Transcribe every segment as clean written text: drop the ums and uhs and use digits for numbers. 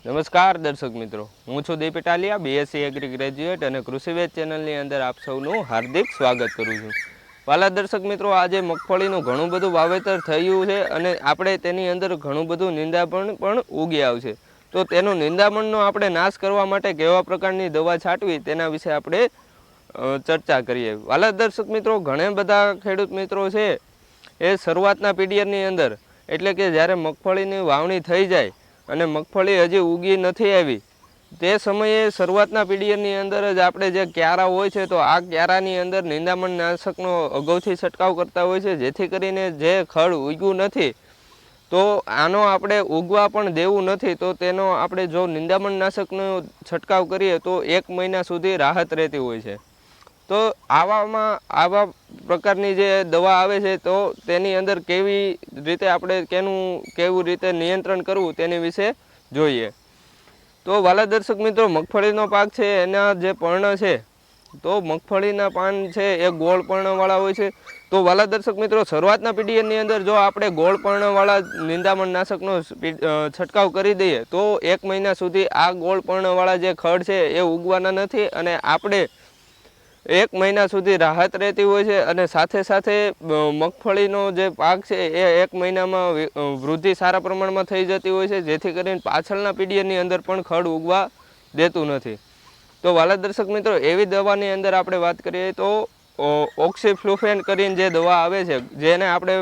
નમસ્કાર દર્શક મિત્રો, હું છું દીપ ઇટાલિયા, બીએસસી એગ્રી ગ્રેજ્યુએટ અને કૃષિવેદ ચેનલની અંદર આપ સૌનું હાર્દિક સ્વાગત કરું છું. વાલા દર્શક મિત્રો, આજે મગફળીનું ઘણું બધું વાવેતર થયું છે અને આપણે તેની અંદર ઘણું બધું નિંદામણ પણ ઉગી આવશે. તો તેનું નિંદામણનો આપણે નાશ કરવા માટે કેવા પ્રકારની દવા છાંટવી તેના વિશે આપણે ચર્ચા કરીએ. વાલા દર્શક મિત્રો, ઘણા બધા ખેડૂત મિત્રો છે એ શરૂઆતના પીરિયડની અંદર, એટલે કે જ્યારે મગફળીની વાવણી થઈ જાય અને મગફળી હજી ઉગી નથી આવી તે સમયે શરૂઆતના પીરિયડની અંદર જ આપણે જે ક્યારા હોય છે તો આ ક્યારાની અંદર નિંદામણ નાશકનો અગાઉથી છંટકાવ કરતા હોય છે, જેથી કરીને જે ખડ ઉગ્યું નથી તો આનો આપણે ઉગવા પણ દેવું નથી. તો તેનો આપણે જો નિંદામણ નાશકનો છંટકાવ કરીએ તો 1 મહિના સુધી રાહત રહેતી હોય છે. તો આવા પ્રકારની જે દવા આવે છે તો તેની અંદર કેવી રીતે આપણે કેવું રીતે નિયંત્રણ કરવું તેની વિશે જોઈએ. તો વાલા દર્શક મિત્રો, મગફળીનો પાક છે એના જે પર્ણ છે તો મગફળીના પાન છે એ ગોળ પર્ણવાળા હોય છે. તો વાલા દર્શક મિત્રો, શરૂઆતના પીરિયડની અંદર જો આપણે ગોળ પર્ણવાળા નિંદામણ નાશકનો છંટકાવ કરી દઈએ તો 1 મહિના સુધી આ ગોળ પર્ણવાળા જે ખડ છે એ ઉગવાના નથી અને આપણે 1 મહિના સુધી રાહત રહેતી હોય છે. અને સાથે સાથે મગફળીનો જે પાક છે એ 1 મહિનામાં વૃદ્ધિ સારા પ્રમાણમાં થઈ જતી હોય છે, જેથી કરીને પાછળના પીડિયરની અંદર પણ ખડ ઉગવા દેતું નથી. તો વાલા દર્શક મિત્રો, એવી દવાની અંદર આપણે વાત કરીએ તો ઓક્સીફ્લુફેન કરીને જે દવા આવે છે, જેને આપણે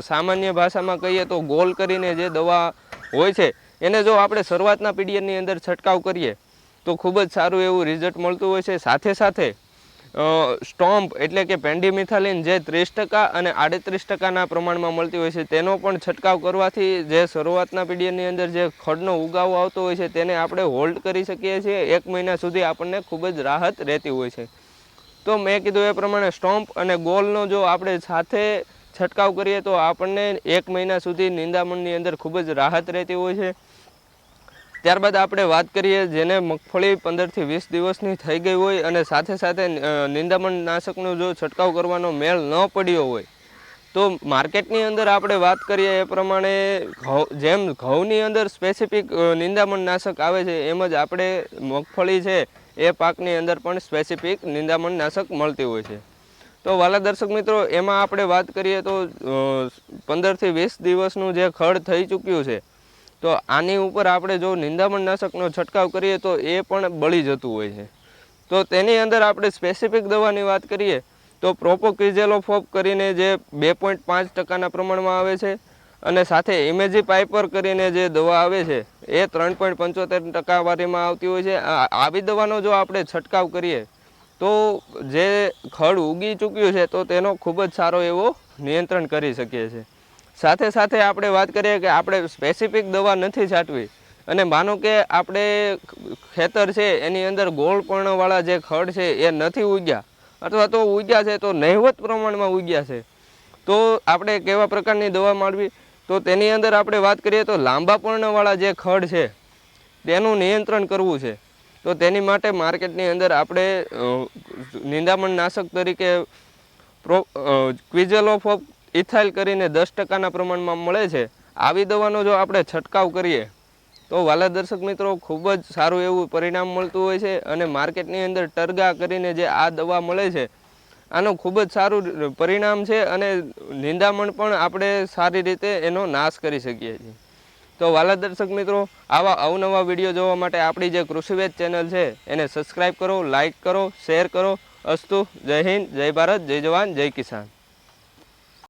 સામાન્ય ભાષામાં કહીએ તો ગોલ કરીને જે દવા હોય છે, એને જો આપણે શરૂઆતના પીડિયરની અંદર છંટકાવ કરીએ તો ખૂબ જ સારું એવું રિઝલ્ટ મળતું હોય છે. સાથે સાથે સ્ટોમ્પ એટલે કે પેન્ડીમિથાલિન જે 30% અને 38%ના પ્રમાણમાં મળતી હોય છે, તેનો પણ છંટકાવ કરવાથી જે શરૂઆતના પીડિયરની અંદર જે ખડનો ઉગાવો આવતો હોય છે તેને આપણે હોલ્ડ કરી શકીએ છીએ. 1 મહિના સુધી આપણને ખૂબ જ રાહત રહેતી હોય છે. તો મેં કીધું એ પ્રમાણે સ્ટોમ્પ અને ગોલનો જો આપણે સાથે છંટકાવ કરીએ તો આપણને 1 મહિના સુધી નિંદામણની અંદર ખૂબ જ રાહત રહેતી હોય છે. ત્યારબાદ આપણે વાત કરીએ જેને મગફળી 15થી 20 દિવસની થઈ ગઈ હોય અને સાથે સાથે નિંદામણ નાશકનો જો છંટકાવ કરવાનો મેળ ન પડ્યો હોય તો માર્કેટની અંદર આપણે વાત કરીએ એ પ્રમાણે જેમ ઘઉંની અંદર સ્પેસિફિક નિંદામણ નાશક આવે છે, એમ જ આપણે મગફળી છે એ પાકની અંદર પણ સ્પેસિફિક નિંદામણ નાશક મળતી હોય છે. તો વાલા દર્શક મિત્રો, એમાં આપણે વાત કરીએ તો 15થી 20 દિવસનું જે ખડ થઈ ચૂક્યું છે તો આની ઉપર આપણે જો નિંદામણ નાશકનો છંટકાવ કરીએ તો એ પણ બળી જતું હોય છે. તો તેની અંદર આપણે સ્પેસિફિક દવાની વાત કરીએ તો પ્રોપોક્વિઝેલોફોપ કરીને જે 2.5%ના પ્રમાણમાં આવે છે અને સાથે ઇમેજી પાઇપર કરીને જે દવા આવે છે એ 3.75% વાળીમાં આવતી હોય છે. આવી દવાનો જો આપણે છંટકાવ કરીએ તો જે ખડ ઉગી ચૂક્યું છે તો તેનો ખૂબ જ સારો એવો નિયંત્રણ કરી શકીએ છીએ. સાથે સાથે આપણે વાત કરીએ કે આપણે સ્પેસિફિક દવા નથી છાંટવી અને માનો કે આપણે ખેતર છે એની અંદર ગોળ પર્ણવાળા જે ખડ છે એ નથી ઉગ્યા અથવા તો ઉગ્યા છે તો નહિવત પ્રમાણમાં ઉગ્યા છે, તો આપણે કેવા પ્રકારની દવા માળવી? તો તેની અંદર આપણે વાત કરીએ તો લાંબા પર્ણવાળા જે ખડ છે તેનું નિયંત્રણ કરવું છે. તો તેની માટે માર્કેટની અંદર આપણે નિંદામણ નાશક તરીકે ક્વિઝેલોફોપ ઇથાઇલ કરીને 10%ના પ્રમાણમાં મળે છે. આવી દવાનો જો આપણે છંટકાવ કરીએ તો વાલા દર્શક મિત્રો, ખૂબ જ સારું એવું પરિણામ મળતું હોય છે અને માર્કેટની અંદર ટર્ગા કરીને જે આ દવા મળે છે આનું ખૂબ જ સારું પરિણામ છે અને નિંદામણ પણ આપણે સારી રીતે એનો નાશ કરી શકીએ છીએ. તો વાલા દર્શક મિત્રો, આવા અવનવા વિડીયો જોવા માટે આપણી જે કૃષિવેદ ચેનલ છે એને સબસ્ક્રાઈબ કરો, લાઇક કરો, શેર કરો. અસ્તુ. જય હિન્દ, જય ભારત, જય જવાન, જય કિસાન.